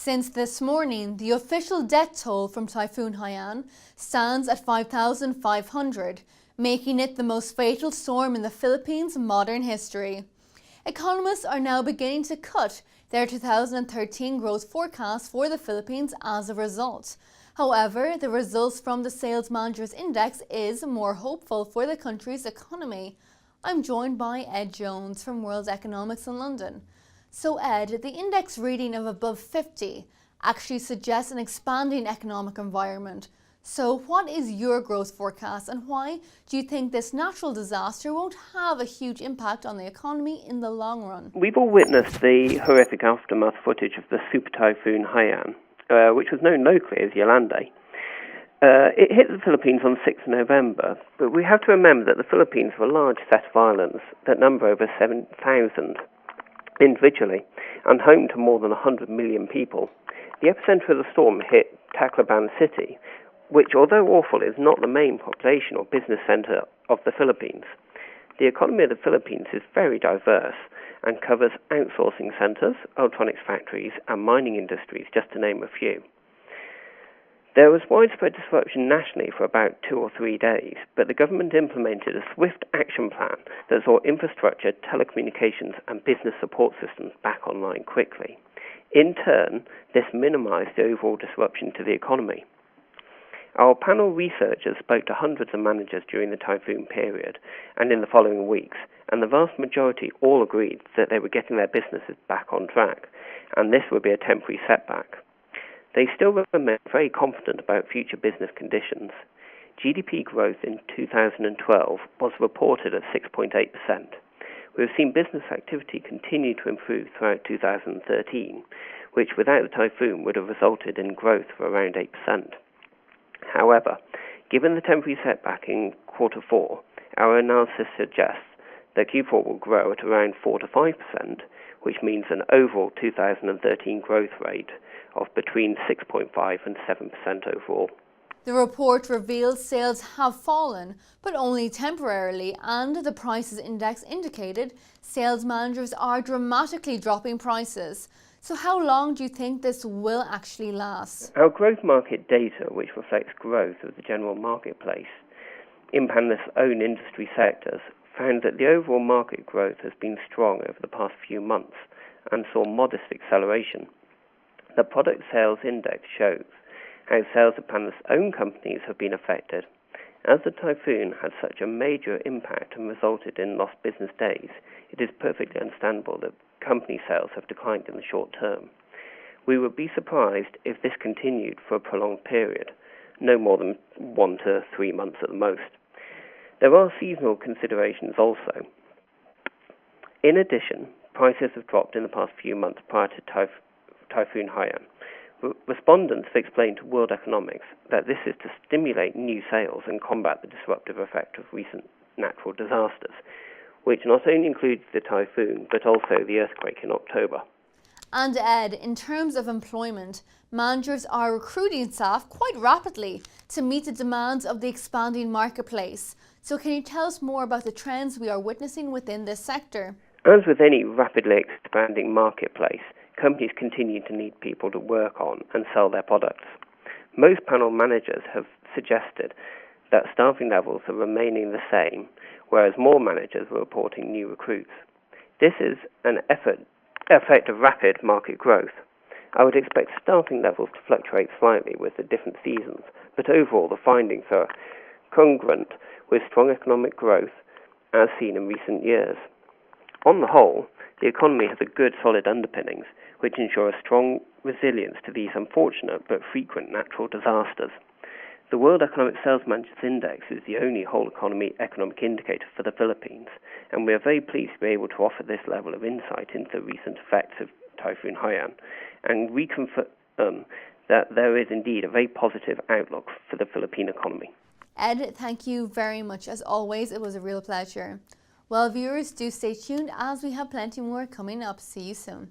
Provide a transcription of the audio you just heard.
Since this morning, the official death toll from Typhoon Haiyan stands at 5,500, making it the most fatal storm in the Philippines' modern history. Economists are now beginning to cut their 2013 growth forecast for the Philippines as a result. However, the results from the Sales Managers Index is more hopeful for the country's economy. I'm joined by Ed Jones from World Economics in London. So Ed, the index reading of above 50 actually suggests an expanding economic environment. So what is your growth forecast and why do you think this natural disaster won't have a huge impact on the economy in the long run? We've all witnessed the horrific aftermath footage of the super typhoon Haiyan, which was known locally as Yolande. It hit the Philippines on 6th November, but we have to remember that the Philippines are a large set of islands that number over 7,000 individually and home to more than 100 million people. The epicenter of the storm hit Tacloban City, which, although awful, is not the main population or business center of the Philippines. The economy of the Philippines is very diverse and covers outsourcing centers, electronics factories, and mining industries, just to name a few. There was widespread disruption nationally for about 2 or 3 days, but the government implemented a swift action plan that saw infrastructure, telecommunications, and business support systems back online quickly. In turn, this minimized the overall disruption to the economy. Our panel researchers spoke to hundreds of managers during the typhoon period and in the following weeks, and the vast majority all agreed that they were getting their businesses back on track, and this would be a temporary setback. They still remain very confident about future business conditions. GDP growth in 2012 was reported at 6.8%. We have seen business activity continue to improve throughout 2013, which without the typhoon would have resulted in growth of around 8%. However, given the temporary setback in quarter 4, our analysis suggests that Q4 will grow at around 4 to 5%, which means an overall 2013 growth rate of between 6.5 and 7% overall. The report reveals sales have fallen, but only temporarily, and the prices index indicated sales managers are dramatically dropping prices. So how long do you think this will actually last? Our growth market data, which reflects growth of the general marketplace in Panelist's own industry sectors, found that the overall market growth has been strong over the past few months and saw modest acceleration. The product sales index shows how sales of Panelist's own companies have been affected. As the typhoon had such a major impact and resulted in lost business days, it is perfectly understandable that company sales have declined in the short term. We would be surprised if this continued for a prolonged period, no more than 1 to 3 months at the most. There are seasonal considerations also. In addition, prices have dropped in the past few months prior to Typhoon Haiyan. Respondents have explained to World Economics that this is to stimulate new sales and combat the disruptive effect of recent natural disasters, which not only includes the typhoon, but also the earthquake in October. And Ed, in terms of employment, managers are recruiting staff quite rapidly to meet the demands of the expanding marketplace. So can you tell us more about the trends we are witnessing within this sector? As with any rapidly expanding marketplace, companies continue to need people to work on and sell their products. Most panel managers have suggested that staffing levels are remaining the same, whereas more managers are reporting new recruits. This is an effect of rapid market growth. I would expect staffing levels to fluctuate slightly with the different seasons, but overall the findings are congruent with strong economic growth as seen in recent years. On the whole, the economy has a good solid underpinnings, which ensure a strong resilience to these unfortunate but frequent natural disasters. The World Economic Sales Managers Index is the only whole economy economic indicator for the Philippines, and we are very pleased to be able to offer this level of insight into the recent effects of Typhoon Haiyan and reconfirm that there is indeed a very positive outlook for the Philippine economy. Ed, thank you very much. As always, it was a real pleasure. Well, viewers, do stay tuned as we have plenty more coming up. See you soon.